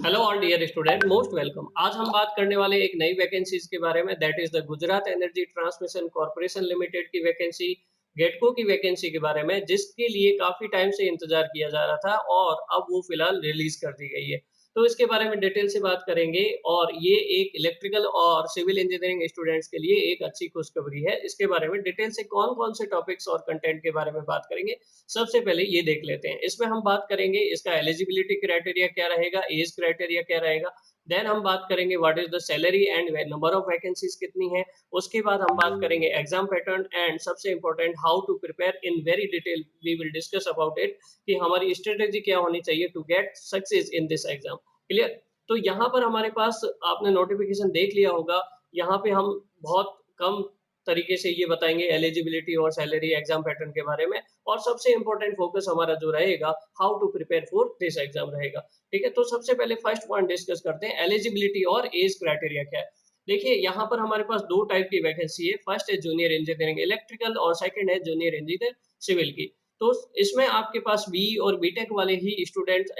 Hello all dear student, most welcome. आज हम बात करने वाले एक नई वैकेंसीज के बारे में, that is the Gujarat energy transmission corporation limited की वैकेंसी, गेटको की वैकेंसी के बारे में, जिसके लिए काफी टाइम से इंतजार किया जा रहा था और अब वो फिलहाल रिलीज कर दी गई है। तो इसके बारे में डिटेल से बात करेंगे और ये एक इलेक्ट्रिकल और सिविल इंजीनियरिंग स्टूडेंट्स के लिए एक अच्छी खुशखबरी है। इसके बारे में डिटेल से कौन-कौन से टॉपिक्स और कंटेंट के बारे में बात करेंगे, सबसे पहले ये देख लेते हैं। इसमें हम बात करेंगे इसका एलिजिबिलिटी क्राइटेरिया क्या रहेगा, एज क्राइटेरिया क्या रहेगा। देन हम बात करेंगे what is the salary and number of vacancies कितनी है। उसके बाद हम बात करेंगे एग्ज़ाम पैटर्न एंड सबसे important how to prepare in very detail we will discuss about it कि हमारी स्ट्रैटेजी क्या होनी चाहिए to get success in this exam. Clear? तो यहाँ पर हमारे पास आपने नोटिफ़िकेशन देख लिया होगा, यहाँ पे हम बहुत कम तरीके से ये बताएँगे एलिजिबिलिटी और सैलरी एग्ज़ाम पैटर्न के बारे में। और सबसे इम्पोर्टेंट फोकस हमारा जो रहेगा, how to prepare for this exam रहेगा। ठीक है? तो सबसे पहले फर्स्ट पॉइंट डिस्कस करते हैं, एलिजिबिलिटी और एज क्राइटेरिया क्या है। देखिए, यहाँ पर हमारे पास 2 टाइप की वैकेंसी है। फर्स्ट है जूनियर इंजीनियरिंग इलेक्ट्रिकल और सेकंड है जूनियर इंजीनियर सिविल की। तो इसमें आपके पास बीई और बीटेक वाले ही स्टूडेंट्स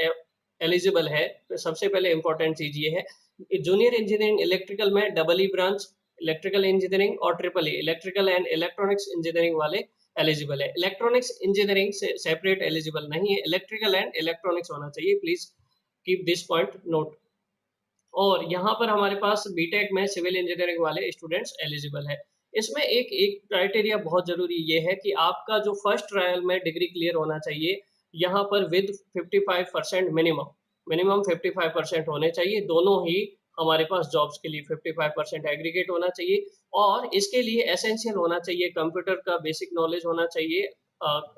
एलिजिबल है। तो सबसे पहले इम्पोर्टेंट चीज़ ये है, जूनियर इंजीनियरिंग इलेक्ट्रिकल में double E branch electrical engineering और triple E electrical and electronics engineering वाले एलिजिबल है। इलेक्ट्रॉनिक्स इंजीनियरिंग से सेपरेट एलिजिबल नहीं है, इलेक्ट्रिकल एंड इलेक्ट्रॉनिक्स होना चाहिए। Please keep this point note. और यहाँ पर हमारे पास बीटेक में सिविल इंजीनियरिंग वाले स्टूडेंट्स एलिजिबल है। इसमें एक एक क्राइटेरिया बहुत ज़रूरी ये है कि आपका जो फर्स्ट ट्रायल में डिग्री क्लियर होना चाहिए, यहाँ पर विद 55% मिनिमम, मिनिमम 55% होने चाहिए। दोनों ही हमारे पास जॉब्स के लिए 55% एग्रीगेट होना चाहिए और इसके लिए एसेंशियल होना चाहिए, कंप्यूटर का बेसिक नॉलेज होना चाहिए,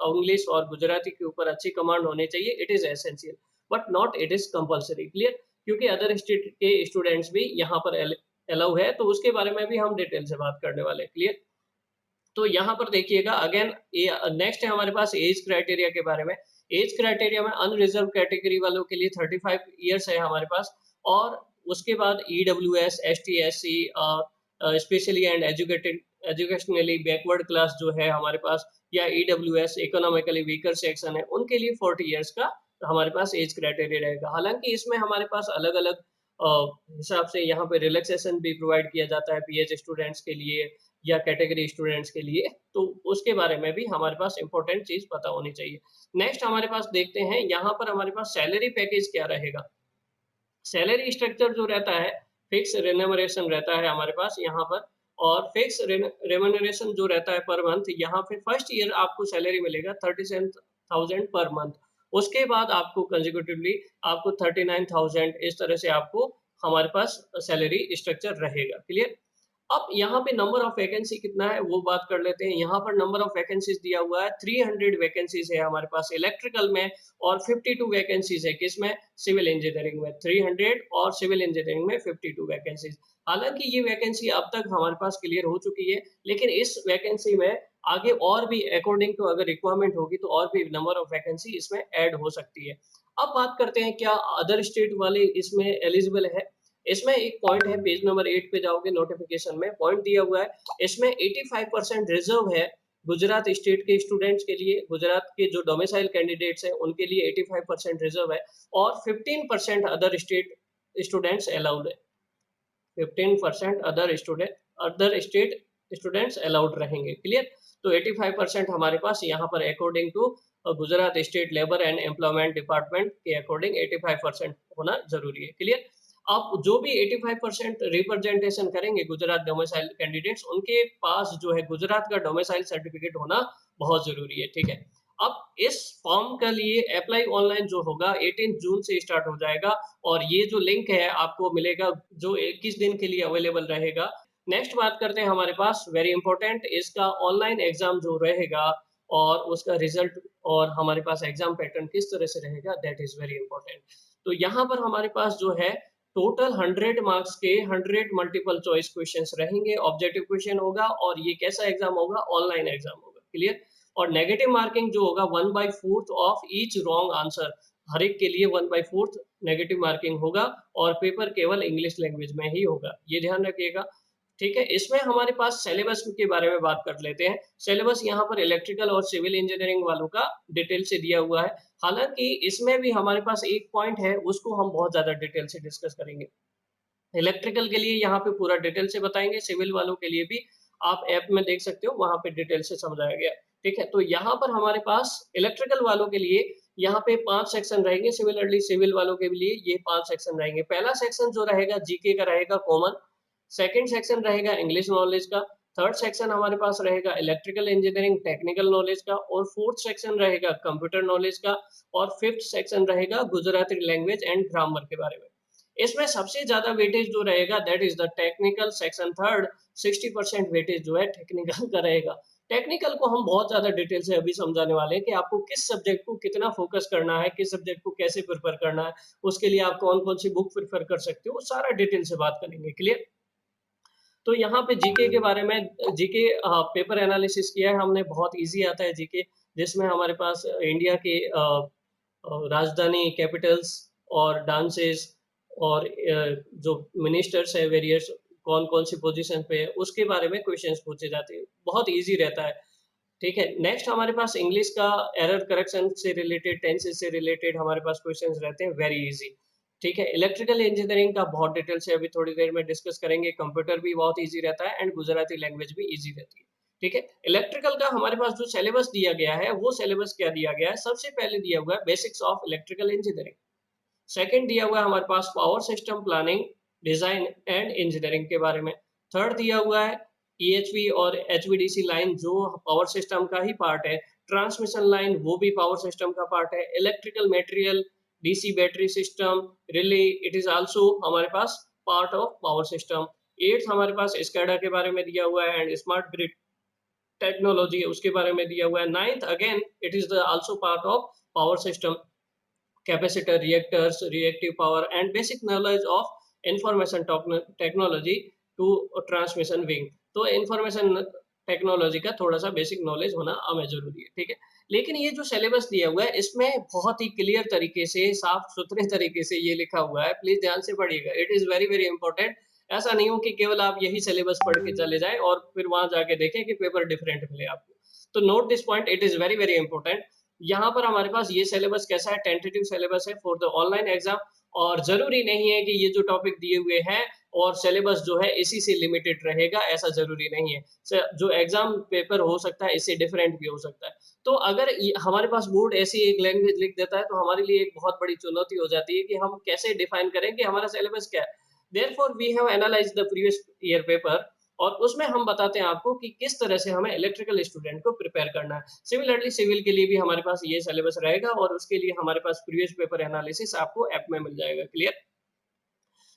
इंग्लिश और गुजराती के ऊपर अच्छी कमांड होनी चाहिए। It is essential but not it is compulsory. Clear? क्योंकि अदर स्टेट के स्टूडेंट्स भी यहाँ पर अलाउ है, तो उसके बारे में भी हम डिटेल से बात करने वाले हैं। क्लियर? तो यहाँ पर देखिएगा अगेन, ये नेक्स्ट है हमारे पास एज क्राइटेरिया के बारे में। एज क्राइटेरिया में अनरिजर्व कैटेगरी वालों के लिए 35 इयर्स है हमारे पास। और उसके बाद EWS, ST, SC, specially and educated educationally backward class जो है हमारे पास, या ईडब्ल्यूएस इकोनॉमिकली वीकर सेक्शन है, उनके लिए 40 इयर्स का हमारे पास एज क्राइटेरिया रहेगा। हालांकि इसमें हमारे पास अलग-अलग हिसाब से यहाँ पे रिलैक्सेशन भी प्रोवाइड किया जाता है पीएच स्टूडेंट्स के लिए या कैटेगरी स्टूडेंट्स के लिए, तो उसके बारे में भी हमारे पास इम्पोर्टेंट चीज़ पता होनी चाहिए। नेक्स्ट हमारे पास देखते हैं, यहाँ पर हमारे पास सैलरी पैकेज क्या रहेगा। सैलरी स्ट्रक्चर जो रहता है, फिक्स रेम्युनरेशन रहता है हमारे पास यहाँ पर। और फिक्स रेम्युनरेशन जो रहता है पर मंथ, यहाँ पे फर्स्ट ईयर आपको सैलरी मिलेगा 37,000 पर मंथ। उसके बाद आपको कंसेक्यूटिवली आपको 39,000, इस तरह से आपको हमारे पास सैलरी स्ट्रक्चर रहेगा। क्लियर? अब यहाँ पे नंबर ऑफ वैकेंसी कितना है वो बात कर लेते हैं। यहाँ पर नंबर ऑफ वैकेंसीज दिया हुआ है, 300 वैकेंसीज है हमारे पास इलेक्ट्रिकल में और 52 वैकेंसीज है किसमें, सिविल इंजीनियरिंग में 300 और सिविल इंजीनियरिंग में 52 वैकेंसीज। हालांकि ये वैकेंसी अब तक हमारे पास क्लियर हो चुकी है, लेकिन इस वैकेंसी में आगे और भी अकॉर्डिंग टू अगर रिक्वायरमेंट होगी तो और भी नंबर ऑफ वैकेंसी इसमें ऐड हो सकती है। अब बात करते हैं क्या अदर स्टेट वाले इसमें एलिजिबल है। इसमें एक पॉइंट है, पेज नंबर 8 पे जाओगे नोटिफिकेशन में पॉइंट दिया हुआ है। इसमें 85% रिजर्व है गुजरात स्टेट के स्टूडेंट्स के लिए। गुजरात के जो डोमिसाइल कैंडिडेट्स हैं उनके लिए 85% रिजर्व है और 15% अदर स्टेट स्टूडेंट्स अलाउड है। 15% अदर स्टेट स्टूडेंट्स अलाउड रहेंगे। क्लियर? तो 85% हमारे पास यहाँ पर according to Gujarat state labour and employment department के अकॉर्डिंग 85% होना जरूरी है। क्लियर? आप जो भी 85% रिप्रेजेंटेशन करेंगे गुजरात डोमिसाइल कैंडिडेट्स, उनके पास जो है गुजरात का डोमिसाइल सर्टिफिकेट होना बहुत जरूरी है। ठीक है? अब इस फॉर्म के लिए अप्लाई ऑनलाइन जो होगा 18 जून से स्टार्ट हो जाएगा और ये जो लिंक है आपको मिलेगा, जो 21 दिन के लिए अवेलेबल रहेगा। नेक्स्ट बात करते हैं हमारे पास वेरी इंपॉर्टेंट, इसका ऑनलाइन एग्जाम जो रहेगा और उसका रिजल्ट और हमारे पास एग्जाम पैटर्न किस तरह से रहेगा, दैट इज वेरी इंपॉर्टेंट। तो यहाँ पर हमारे पास जो है टोटल 100 मार्क्स के 100 मल्टीपल चॉइस क्वेश्चंस रहेंगे, ऑब्जेक्टिव क्वेश्चन होगा और ये कैसा एग्जाम होगा, ऑनलाइन एग्जाम होगा। क्लियर? और नेगेटिव मार्किंग जो होगा 1/4 ऑफ ईच रॉन्ग आंसर, हर एक के लिए 1/4 नेगेटिव मार्किंग होगा और पेपर केवल इंग्लिश लैंग्वेज में ही होगा, ये ध्यान रखिएगा। ठीक है, इसमें हमारे पास सिलेबस के बारे में बात कर लेते हैं। सिलेबस यहाँ पर इलेक्ट्रिकल और सिविल इंजीनियरिंग वालों का डिटेल से दिया हुआ है। हालाँकि इसमें भी हमारे पास एक पॉइंट है, उसको हम बहुत ज़्यादा डिटेल से डिस्कस करेंगे। इलेक्ट्रिकल के लिए यहाँ पे पूरा डिटेल से बताएँगे, सिविल वालों के लिए भी आप ऐप में देख सकते हो, वहाँ पे डिटेल से समझाया गया है। ठीक है? तो यहाँ पर हमारे पास इलेक्ट्रिकल वालों के लिए यहाँ पे 5 सेक्शन रहेंगे, सिमिलरली सिविल वालों के लिए ये 5 सेक्शन रहेंगे। पहला सेक्शन जो रहेगा जीके का रहेगा कॉमन, सेकंड सेक्शन रहेगा इंग्लिश नॉलेज का, थर्ड सेक्शन हमारे पास रहेगा इलेक्ट्रिकल इंजीनियरिंग टेक्निकल नॉलेज का और फोर्थ सेक्शन रहेगा कंप्यूटर नॉलेज का और फिफ्थ सेक्शन रहेगा गुजराती लैंग्वेज एंड ग्रामर के बारे में। इसमें सबसे ज़्यादा वेटेज जो रहेगा that is the technical section third 60% weightage जो है टेक्निकल का रहेगा। टेक्निकल को हम बहुत ज़्यादा डिटेल से अभी समझाने वाले हैं कि आपको किस सब्जेक्ट को कितना फ़ोकस करना है, किस सब्जेक्ट को कैसे प्रिपेयर करना है, उसके लिए आप कौन-कौन सी बुक प्रेफ़र कर सकते हो, वो सारा डिटेल से बात करेंगे, क्लियर? तो यहाँ पे जीके के बारे में जीके पेपर एनालिसिस किया है हमने, बहुत ईज़ी आता है जीके, जिसमें हमारे पास इंडिया के राजधानी, कैपिटल्स और डांसेस और जो मिनिस्टर्स हैं वेरियस कौन-कौन सी पोज़ीशन पे है, उसके बारे में क्वेश्चन्स पूछे जाते हैं। बहुत ईज़ी रहता है, ठीक है? नेक्स्ट हमारे पास इंग्लिश का एरर करेक्शन से रिलेटेड, टेंसेस से रिलेटेड हमारे पास क्वेश्चन्स रहते हैं, वेरी ईज़ी, ठीक है? इलेक्ट्रिकल इंजीनियरिंग का बहुत डिटेल से अभी थोड़ी देर में डिस्कस करेंगे, कंप्यूटर भी बहुत ईज़ी रहता है एंड गुजराती लैंग्वेज भी ईज़ी रहती है, ठीक है? इलेक्ट्रिकल का हमारे पास जो सिलेबस दिया गया है, वो सिलेबस क्या दिया गया है? सबसे पहले दिया हुआ है basics of electrical engineering. Second दिया हुआ है हमारे पास power system planning, design and engineering के बारे में। थर्ड दिया हुआ है ईएचवी और एचवीडीसी लाइन जो पावर सिस्टम का ही पार्ट है। ट्रांसमिशन लाइन वो भी पावर सिस्टम का पार्ट है। Electrical material, DC battery system, relay it is also हमारे पास part of power system. Eighth हमारे पास स्कैडा के बारे में दिया हुआ है एंड स्मार्ट ग्रिड टेक्नोलॉजी उसके बारे में दिया हुआ है। Ninth again it is the also part of power system, capacitor, reactors, reactive power, and basic knowledge of information technology to transmission wing। तो information टेक्नोलॉजी का थोड़ा सा बेसिक नॉलेज होना हमें जरूरी है, ठीक है? लेकिन ये जो सिलेबस दिया हुआ है इसमें बहुत ही क्लियर तरीके से, साफ सुथरे तरीके से ये लिखा हुआ है, प्लीज ध्यान से पढ़िएगा, it is very very important. ऐसा नहीं हो कि केवल आप यही सिलेबस पढ़ के चले जाएं और फिर वहां जाके देखें कि पेपर डिफरेंट मिले आपको। तो note this point, it is very very important. यहाँ पर हमारे पास ये सिलेबस कैसा है, टेंटेटिव सिलेबस है फॉर द ऑनलाइन एग्जाम, और जरूरी नहीं है कि ये जो टॉपिक दिए हुए हैं और सिलेबस जो है इसी से लिमिटेड रहेगा, ऐसा जरूरी नहीं है। जो एग्जाम पेपर हो सकता है इससे डिफरेंट भी हो सकता है। तो अगर हमारे पास बोर्ड ऐसी एक लैंग्वेज लिख देता है तो हमारे लिए एक बहुत बड़ी चुनौती हो जाती है कि हम कैसे डिफाइन करें कि हमारा सिलेबस क्या है। Therefore we have analysed the previous year paper और उसमें हम बताते हैं आपको कि किस तरह से हमें इलेक्ट्रिकल स्टूडेंट को प्रिपेयर करना है। सिमिलरली सिविल के लिए भी हमारे पास ये सिलेबस रहेगा और उसके लिए हमारे पास प्रीवियस पेपर एनालिसिस आपको ऐप में मिल जाएगा, क्लियर?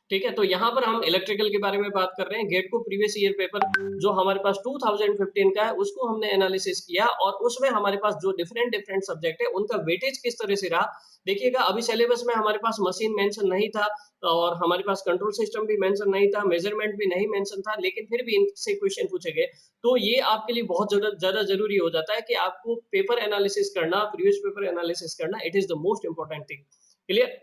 ठीक है, तो यहाँ पर हम इलेक्ट्रिकल के बारे में बात कर रहे हैं। गेट को प्रीवियस ईयर पेपर जो हमारे पास 2015 का है, उसको हमने एनालिसिस किया और उसमें हमारे पास जो डिफरेंट डिफरेंट सब्जेक्ट है, उनका वेटेज किस तरह से रहा। देखिएगा, अभी सिलेबस में हमारे पास मशीन मेंशन नहीं था और हमारे पास कंट्रोल सिस्टम भी मेंशन नहीं था, मेजरमेंट भी नहीं मेंशन था, लेकिन फिर भी इनसे क्वेश्चन पूछे गए। तो ये आपके लिए बहुत ज़्यादा ज़रूरी हो जाता है कि आपको पेपर एनालिसिस करना, प्रीवियस पेपर एनालिसिस करना, it is the most important thing, clear?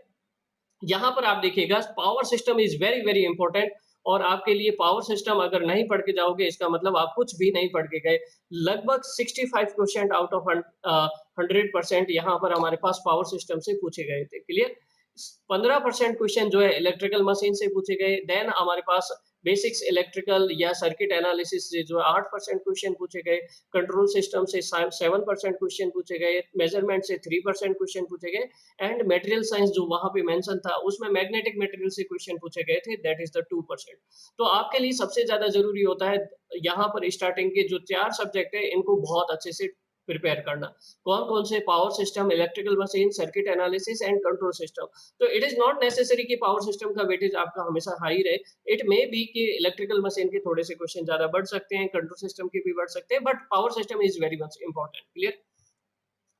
यहाँ पर आप देखिएगा power system is very very important और आपके लिए पावर सिस्टम अगर नहीं पढ़ के जाओगे इसका मतलब आप कुछ भी नहीं पढ़ के गए। लगभग 65% आउट ऑफ 100% यहाँ पर हमारे पास पावर सिस्टम से पूछे गए थे, क्लियर? 15% क्वेश्चन जो है इलेक्ट्रिकल मशीन से पूछे गए। देन हमारे पास बेसिक्स इलेक्ट्रिकल या सर्किट एनालिसिस से जो 8% क्वेश्चन पूछे गए। कंट्रोल सिस्टम से 7% क्वेश्चन पूछे गए। मेजरमेंट से 3% क्वेश्चन पूछे गए एंड मटेरियल साइंस जो वहां पे मेंशन था उसमें मैग्नेटिक मटेरियल से क्वेश्चन पूछे गए थे, दैट इज द 2%। तो आपके लिए सबसे ज्यादा जरूरी होता है यहाँ पर स्टार्टिंग के जो 4 सब्जेक्ट है इनको बहुत अच्छे से प्रिपेयर करना। कौन कौन से? Power system, electrical machine, circuit analysis and control system. तो इट इज नॉट नेसेसरी कि पावर सिस्टम का वेटेज आपका हमेशा हाई रहे। इट मे बी कि इलेक्ट्रिकल मशीन के थोड़े से क्वेश्चन ज्यादा बढ़ सकते हैं, कंट्रोल सिस्टम के भी बढ़ सकते हैं, but power system is very much important, clear?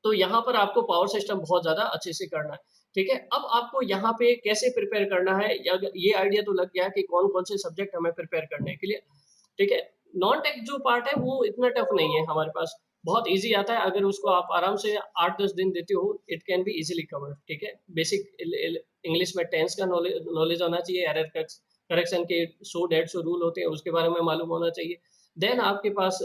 तो यहाँ पर आपको पावर सिस्टम बहुत ज़्यादा अच्छे से करना है, ठीक है? अब आपको यहाँ पे कैसे प्रिपेयर करना है, ये आइडिया तो लग गया कि कौन-कौन से सब्जेक्ट हमें प्रिपेयर करने हैं, क्लियर? ठीक है? नॉन टेक जो पार्ट है वो इतना टफ नहीं है हमारे पास, बहुत ईज़ी आता है। अगर उसको आप आराम से 8-10 दिन देते हो, it can be easily covered, ठीक है? बेसिक इल इल इंग्लिश में टेंस का नॉलेज होना चाहिए, एरर करेक्शन के 100-150 रूल होते हैं, उसके बारे में मालूम होना चाहिए। देन आपके पास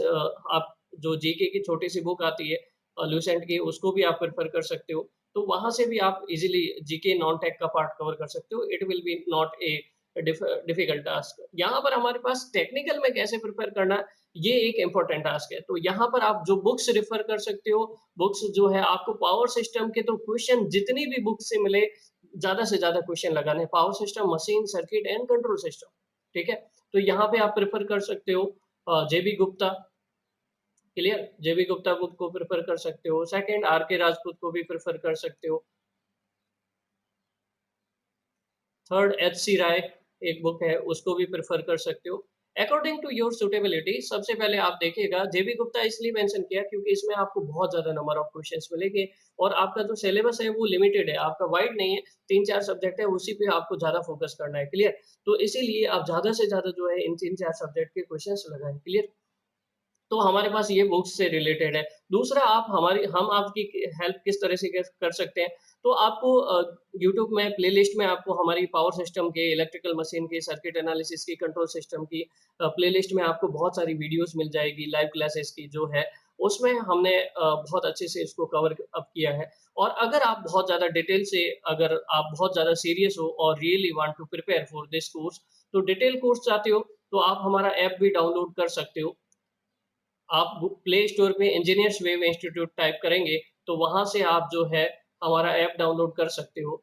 आप जो जीके की छोटी-सी बुक आती है लूसेंट की, उसको भी आप प्रेफ़र कर सकते हो। तो वहाँ से भी आप इज़िली जीके नॉन टेक का पार्ट कवर कर सकते हो। It will be not a difficult task. यहाँ पर हमारे पास टेक्निकल में कैसे प्रिपेयर करना है, ये एक इम्पोर्टेंट टास्क है। तो यहाँ पर आप जो बुक्स रेफ़र कर सकते हो, बुक्स जो है आपको पावर सिस्टम के तो क्वेश्चन जितनी भी बुक से मिले, ज़्यादा से ज़्यादा क्वेश्चन लगाने हैं। Power system, machine, circuit and control system, ठीक है? तो यहाँ पे आप प्रेफ़र कर सकते हो जेबी गुप्ता, क्लियर? जेबी गुप्ता बुक को प्रेफ़र कर सकते हो। सेकंड आर के राजपूत को भी प्रेफ़र कर सकते हो। थर्ड एच.सी. राय एक बुक है, उसको भी प्रेफ़र कर सकते हो। अकॉर्डिंग टू योर सूटेबिलिटी सबसे पहले आप देखिएगा जेबी गुप्ता इसलिए मेंशन किया क्योंकि इसमें आपको बहुत ज़्यादा नंबर ऑफ क्वेश्चन्स मिलेंगे और आपका जो सिलेबस है वो लिमिटेड है, आपका वाइड नहीं है, 3-4 सब्जेक्ट है, उसी पे आपको ज़्यादा फ़ोकस करना है, क्लियर? तो इसीलिए आप ज़्यादा से ज़्यादा जो है इन 3-4 सब्जेक्ट के क्वेश्चन्स लगाएँ, क्लियर? तो हमारे पास ये बुक्स से रिलेटेड है। दूसरा आप हमारी हम आपकी हेल्प किस तरह से कर सकते हैं, तो आपको यूट्यूब में प्लेलिस्ट में आपको हमारी पावर सिस्टम के, इलेक्ट्रिकल मशीन के, सर्किट एनालिसिस की, कंट्रोल सिस्टम की प्लेलिस्ट में आपको बहुत सारी वीडियोज़ मिल जाएगी, लाइव क्लासेस की जो है, उसमें हमने बहुत अच्छे से इसको कवर अप किया है। और अगर आप बहुत ज़्यादा डिटेल से अगर आप बहुत ज़्यादा सीरियस हो और really want to prepare for this course, तो डिटेल कोर्स चाहते हो, तो आप हमारा ऐप भी डाउनलोड कर सकते हो। आप प्ले स्टोर पे इंजीनियर्स वेव इंस्टीट्यूट टाइप करेंगे, तो वहाँ से आप जो है हमारा ऐप डाउनलोड कर सकते हो।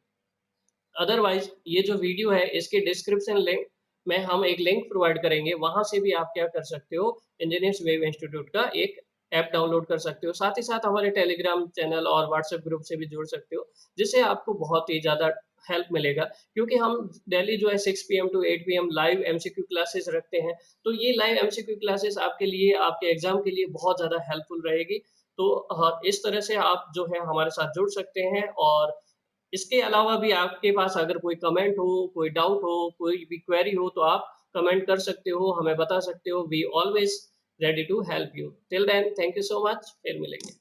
अदरवाइज़ ये जो वीडियो है इसके डिस्क्रिप्शन लिंक में हम एक लिंक प्रोवाइड करेंगे, वहाँ से भी आप क्या कर सकते हो, इंजीनियर्स वेव इंस्टीट्यूट का एक ऐप डाउनलोड कर सकते हो। साथ ही साथ हमारे टेलीग्राम चैनल और व्हाट्सएप ग्रुप से भी जुड़ सकते हो, जिससे आपको बहुत ही ज़्यादा हेल्प मिलेगा। क्योंकि हम डेली जो है 6 PM to 8 PM live MCQ classes रखते हैं, तो ये लाइव एमसीक्यू क्लासेस आपके लिए, आपके एग्ज़ाम के लिए बहुत ज़्यादा हेल्पफुल रहेगी। तो इस तरह से आप जो है हमारे साथ जुड़ सकते हैं और इसके अलावा भी आपके पास अगर कोई कमेंट हो, कोई डाउट हो, कोई भी क्वेरी हो तो आप कमेंट कर सकते हो, हमें बता सकते हो। We always ready to help you. Till then thank you so much फिर मिलेंगे।